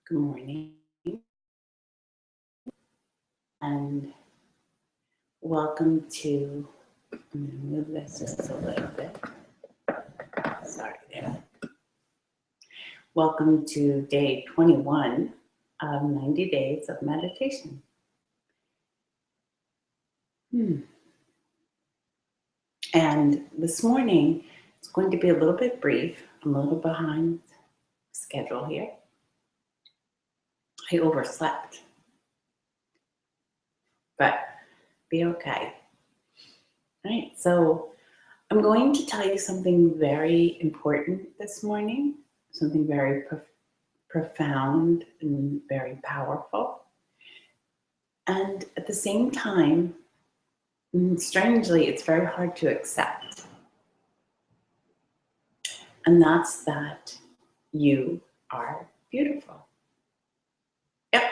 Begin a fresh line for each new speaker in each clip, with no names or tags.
Good morning, and welcome to. I'm going to move this just a little bit. Sorry there. Welcome to day 21 of 90 days of meditation. And this morning, it's going to be a little bit brief. I'm a little behind schedule here. I overslept, but be okay. All right, so I'm going to tell you something very important this morning, something very profound and very powerful. And at the same time, strangely, it's very hard to accept. And that's that you are beautiful. Yep.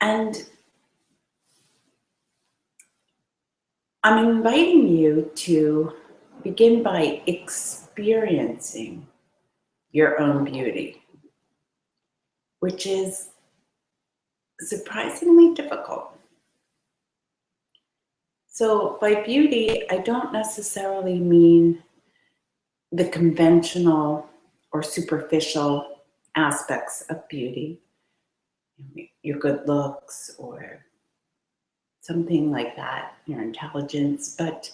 And I'm inviting you to begin by experiencing your own beauty, which is surprisingly difficult. So by beauty, I don't necessarily mean the conventional or superficial aspects of beauty, your good looks or something like that, your intelligence, but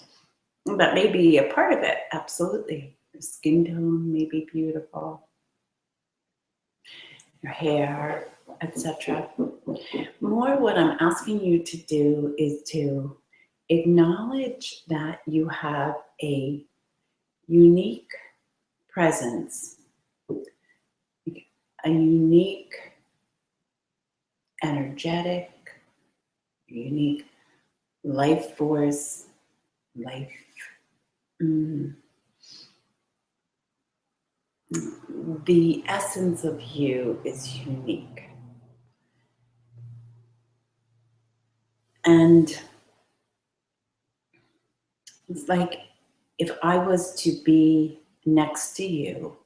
that may be a part of it, absolutely. Your skin tone may be beautiful, your hair, etc. More what I'm asking you to do is to acknowledge that you have a unique presence, a unique, energetic, unique life force, the essence of you is unique. And it's like if I was to be next to you,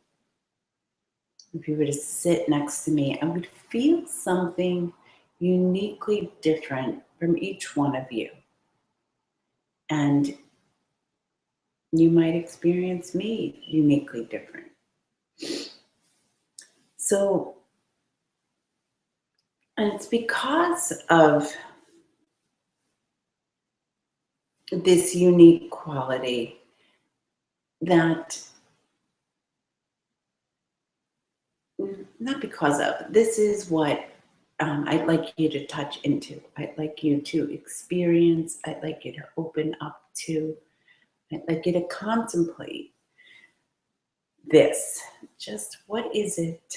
if you were to sit next to me, I would feel something uniquely different from each one of you. And you might experience me uniquely different. So, and it's because of this unique quality that, not because of, this is what I'd like you to touch into. I'd like you to experience. I'd like you to open up to. I'd like you to contemplate this. Just what is it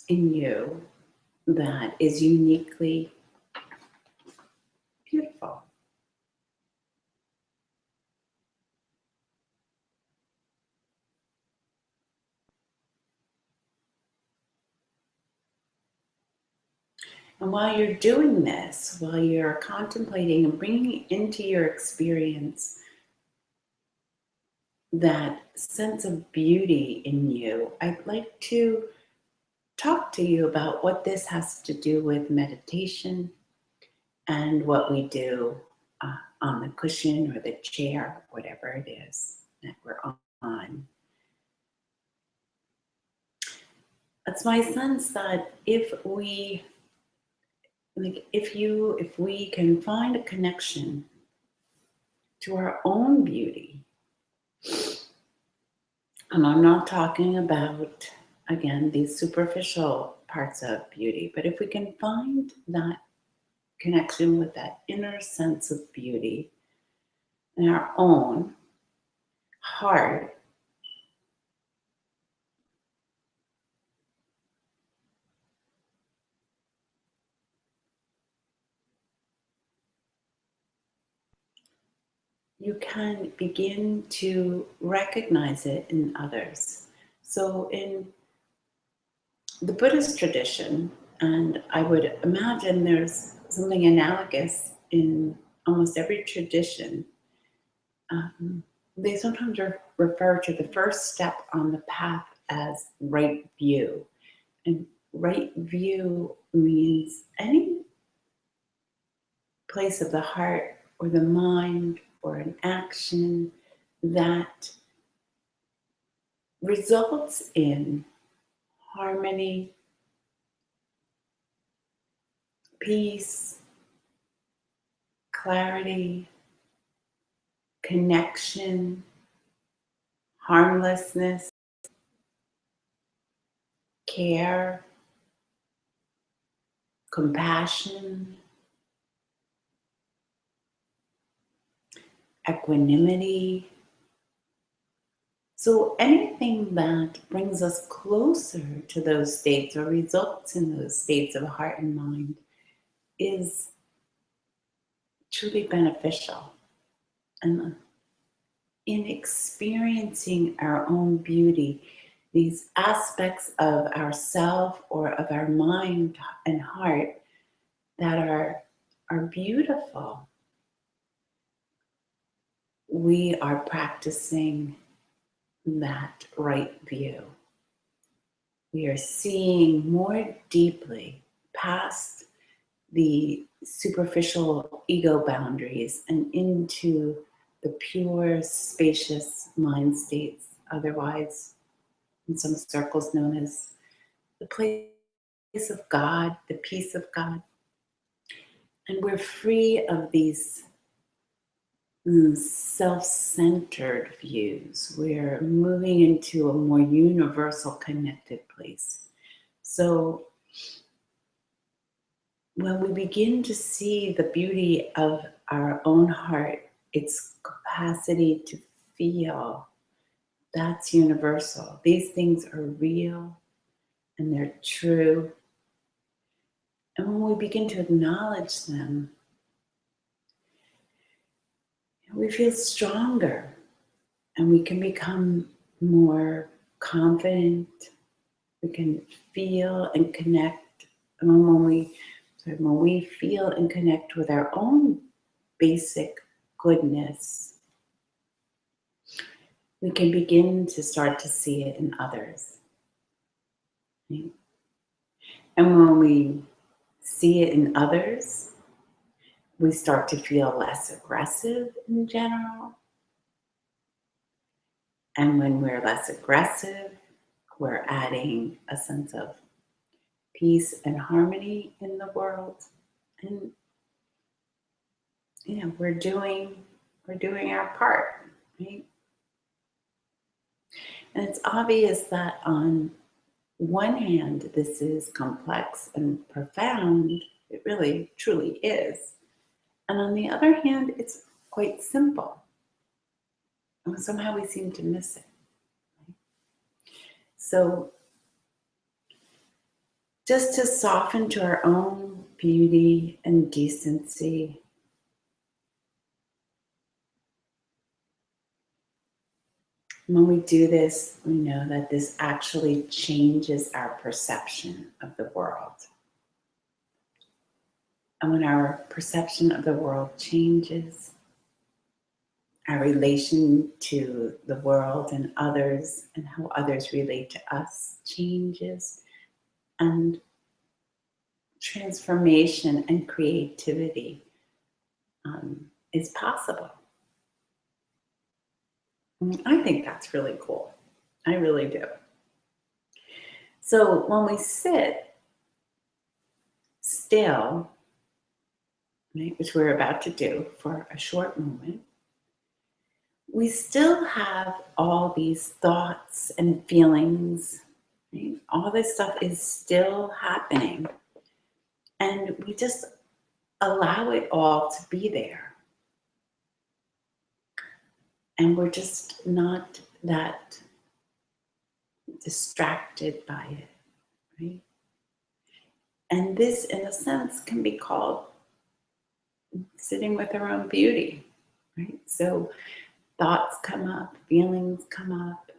in you that is uniquely beautiful? And while you're doing this, while you're contemplating and bringing into your experience that sense of beauty in you, I'd like to talk to you about what this has to do with meditation and what we do on the cushion or the chair, whatever it is that we're on. It's my sense that if we can find a connection to our own beauty, and I'm not talking about, again, these superficial parts of beauty, but if we can find that connection with that inner sense of beauty in our own heart, you can begin to recognize it in others. So in the Buddhist tradition, and I would imagine there's something analogous in almost every tradition, they sometimes refer to the first step on the path as right view. And right view means any place of the heart or the mind or an action that results in harmony, peace, clarity, connection, harmlessness, care, compassion, equanimity. So anything that brings us closer to those states or results in those states of heart and mind is truly beneficial. And in experiencing our own beauty, these aspects of ourself or of our mind and heart that are beautiful, we are practicing that right view. We are seeing more deeply past the superficial ego boundaries and into the pure, spacious mind states, otherwise in some circles known as the place of God, the peace of God. And we're free of these self-centered views. We're moving into a more universal, connected place. So when we begin to see the beauty of our own heart, its capacity to feel, that's universal. These things are real and they're true. And when we begin to acknowledge them, we feel stronger and we can become more confident. We can feel and connect. And when we feel and connect with our own basic goodness, we can begin to start to see it in others. Right? And when we see it in others, we start to feel less aggressive in general. And when we're less aggressive, we're adding a sense of peace and harmony in the world. And we're doing our part, right? And it's obvious that on one hand, this is complex and profound. It really, truly is. And on the other hand, it's quite simple. And somehow we seem to miss it. Right? So just to soften to our own beauty and decency, when we do this, we know that this actually changes our perception of the world. And when our perception of the world changes, our relation to the world and others and how others relate to us changes, and transformation and creativity is possible. I think that's really cool. I really do. So when we sit still, right, which we're about to do for a short moment, we still have all these thoughts and feelings, right? All this stuff is still happening. And we just allow it all to be there. And we're just not that distracted by it, right? And this, in a sense, can be called sitting with our own beauty, right? So thoughts come up, feelings come up,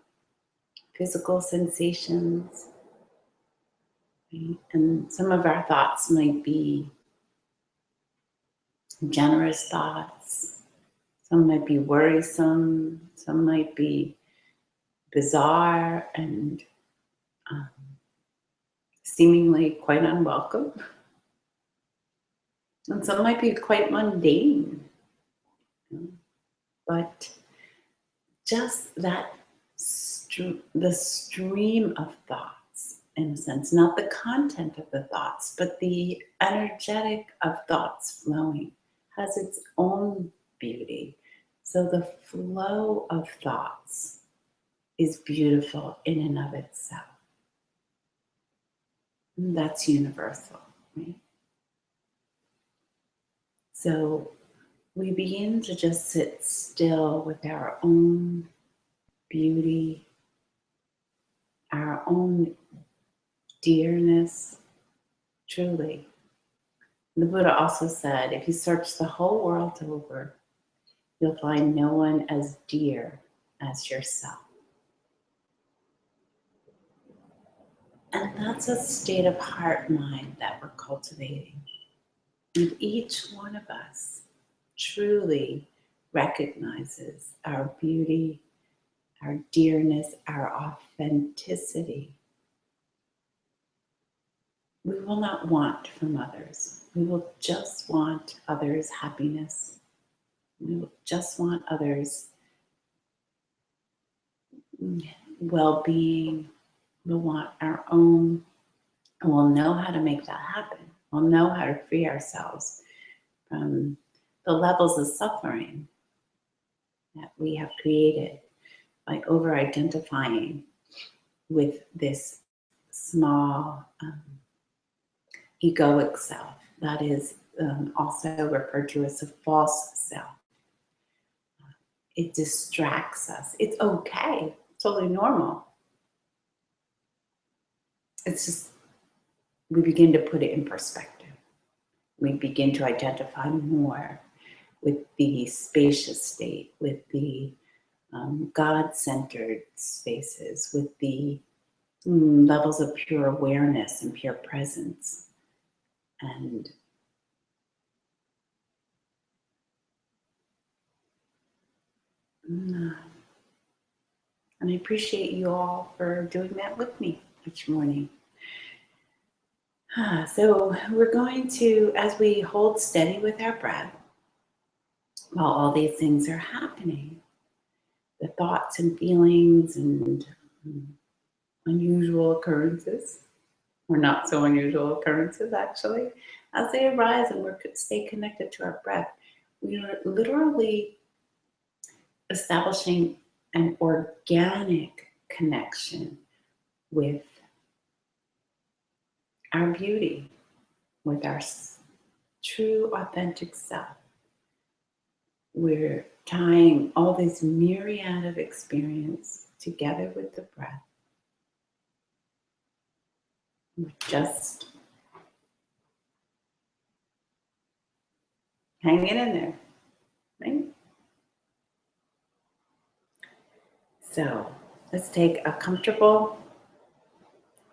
physical sensations, right? And some of our thoughts might be generous thoughts. Some might be worrisome, some might be bizarre and seemingly quite unwelcome. And some might be quite mundane. But just that, the stream of thoughts, in a sense, not the content of the thoughts, but the energetic of thoughts flowing, has its own beauty. So the flow of thoughts is beautiful in and of itself. And that's universal, right? So we begin to just sit still with our own beauty, our own dearness, truly. The Buddha also said, if you search the whole world over, you'll find no one as dear as yourself. And that's a state of heart mind that we're cultivating. And each one of us truly recognizes our beauty, our dearness, our authenticity. We will not want from others. We will just want others' happiness. We will just want others' well-being. We'll want our own, and we'll know how to make that happen. We'll know how to free ourselves from the levels of suffering that we have created by over-identifying with this small egoic self that is also referred to as a false self. It distracts us. It's okay. It's totally normal. It's just, we begin to put it in perspective. We begin to identify more with the spacious state, with the God-centered spaces, with the levels of pure awareness and pure presence. And I appreciate you all for doing that with me each morning. So we're going to, as we hold steady with our breath, while all these things are happening, the thoughts and feelings and unusual occurrences, or not so unusual occurrences actually, as they arise and we stay connected to our breath, we are literally establishing an organic connection with our beauty, with our true authentic self. We're tying all this myriad of experience together with the breath. We're just hanging in there, right? So let's take a comfortable,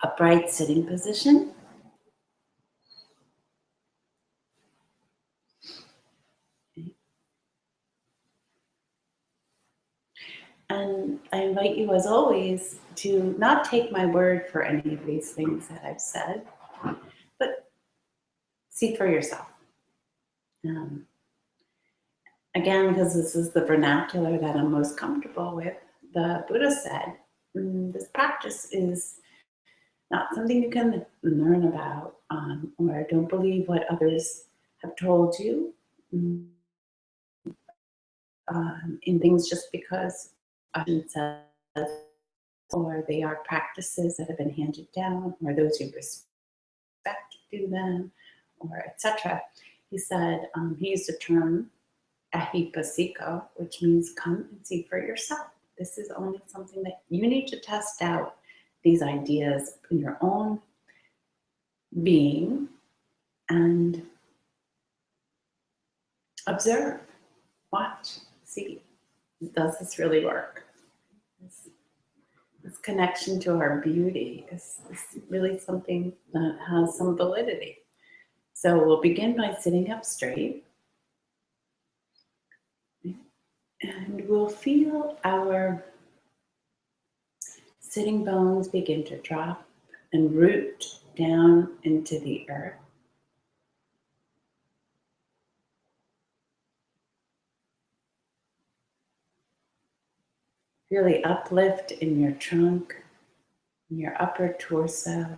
upright sitting position. And I invite you, as always, to not take my word for any of these things that I've said, but see for yourself. Again, because this is the vernacular that I'm most comfortable with, the Buddha said, this practice is not something you can learn about, or don't believe what others have told you in things just because it says, or they are practices that have been handed down, or those you respect do them, or etc. He said, he used the term ahipasika, which means come and see for yourself. This is only something that you need to test out, these ideas in your own being, and observe, watch, see, does this really work? This connection to our beauty is really something that has some validity. So we'll begin by sitting up straight. And we'll feel our sitting bones begin to drop and root down into the earth. Really uplift in your trunk, in your upper torso.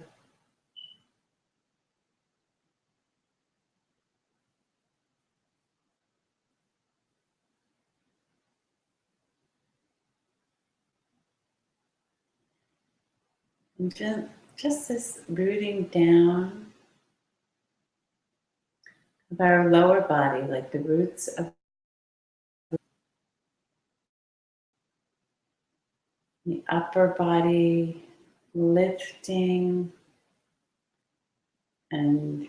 And just this rooting down of our lower body, like the roots of the upper body, lifting and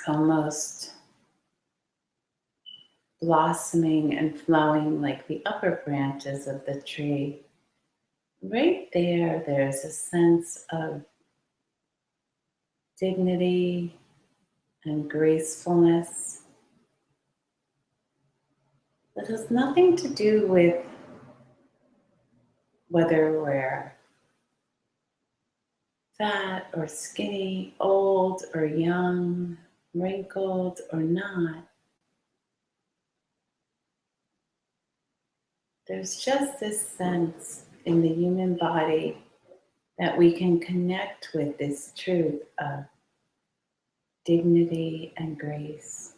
almost blossoming and flowing like the upper branches of the tree. Right there, there's a sense of dignity and gracefulness that has nothing to do with whether we're fat or skinny, old or young, wrinkled or not. There's just this sense in the human body that we can connect with this truth of dignity and grace.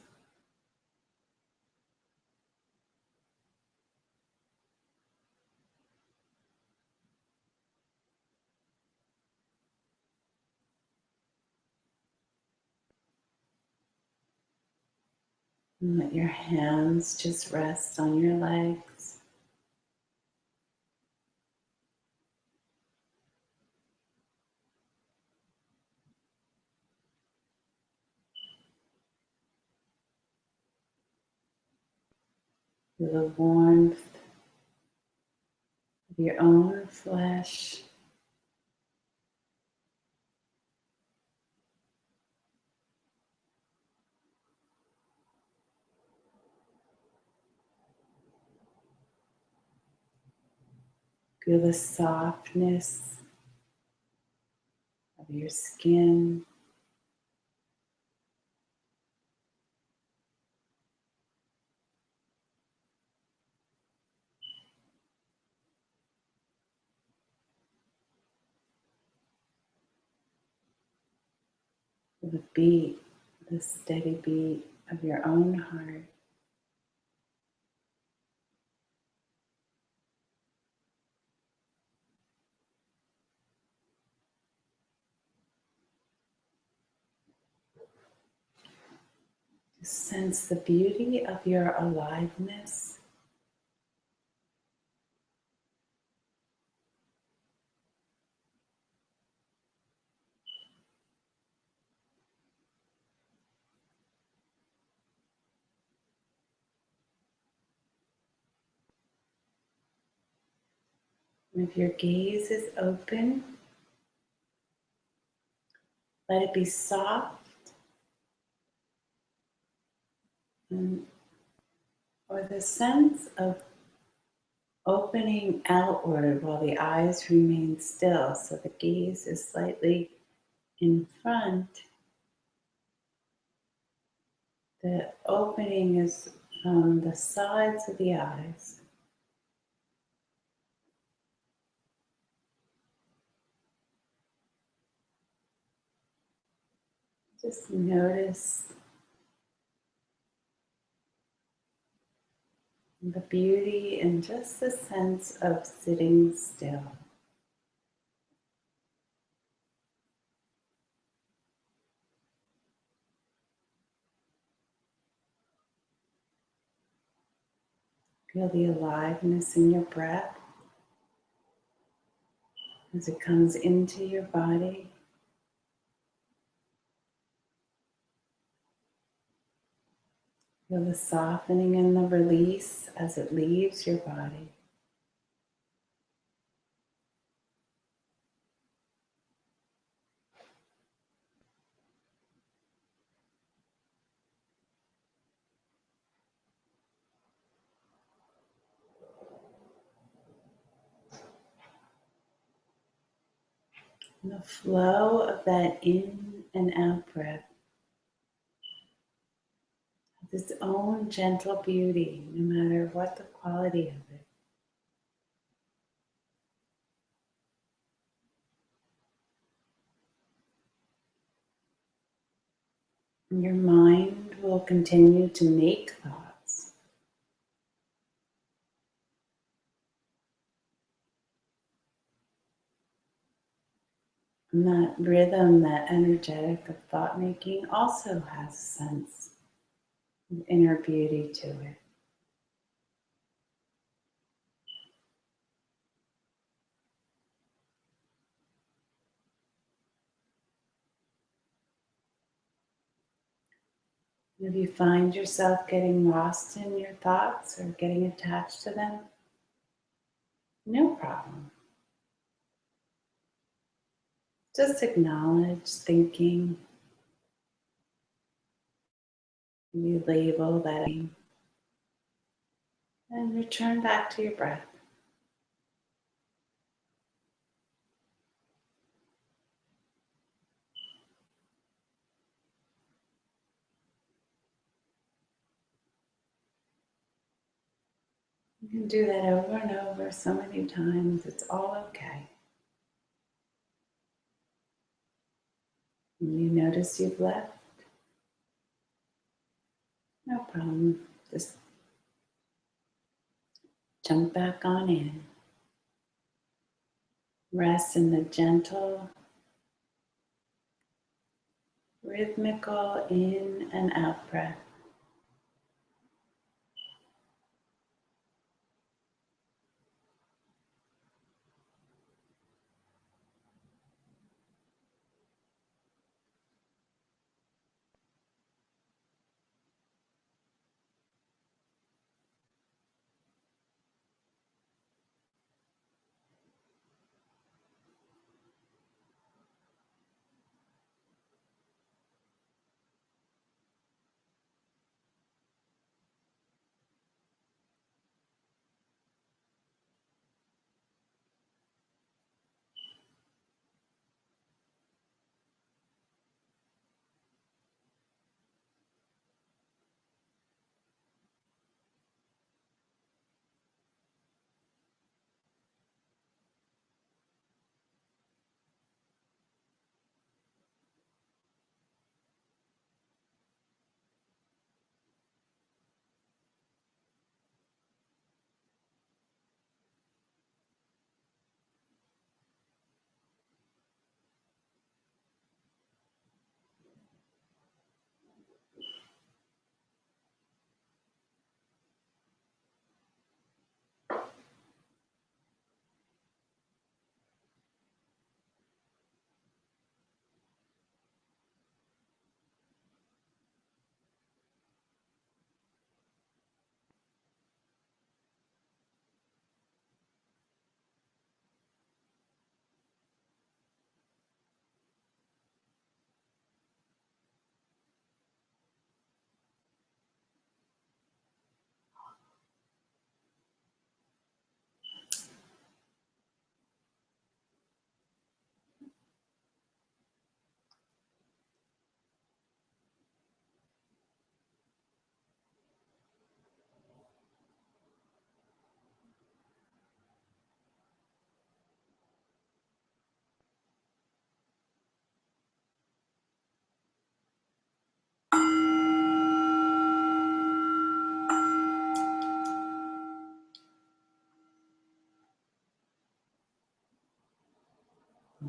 And let your hands just rest on your legs. Feel the warmth of your own flesh. Feel the softness of your skin. The beat, the steady beat of your own heart. Just sense the beauty of your aliveness. And if your gaze is open, let it be soft and, or the sense of opening outward while the eyes remain still. So the gaze is slightly in front. The opening is from the sides of the eyes. Just notice the beauty and just the sense of sitting still. Feel the aliveness in your breath as it comes into your body. Feel the softening and the release as it leaves your body. And the flow of that in and out breath has its own gentle beauty, no matter what the quality of it. And your mind will continue to make thoughts. And that rhythm, that energetic of thought making also has a sense of inner beauty to it. If you find yourself getting lost in your thoughts or getting attached to them, no problem. Just acknowledge thinking. You label that and return back to your breath. You can do that over and over so many times. It's all okay. When you notice you've left, no problem. Just jump back on in. Rest in the gentle, rhythmical in and out breath.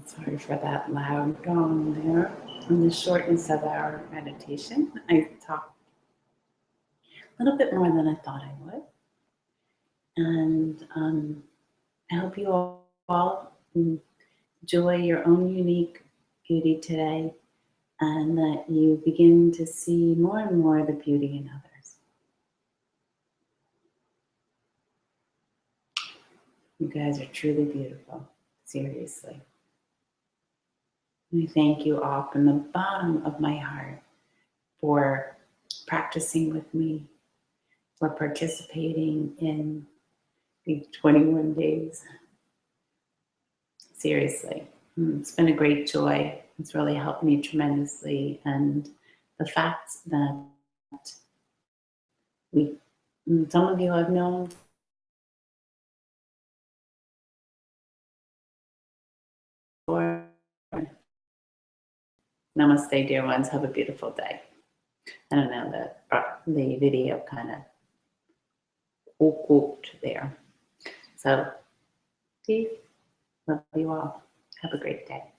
Sorry for that loud gong there. On the shortness of our meditation, I talked a little bit more than I thought I would. And I hope you all enjoy your own unique beauty today and that you begin to see more and more the beauty in others. You guys are truly beautiful, seriously. I thank you all from the bottom of my heart for practicing with me, for participating in these 21 days. Seriously, It's been a great joy. It's really helped me tremendously. And the fact that some of you I've known for. Namaste, dear ones. Have a beautiful day. I don't know, the video kind of cooked there. So, peace. Love you all. Have a great day.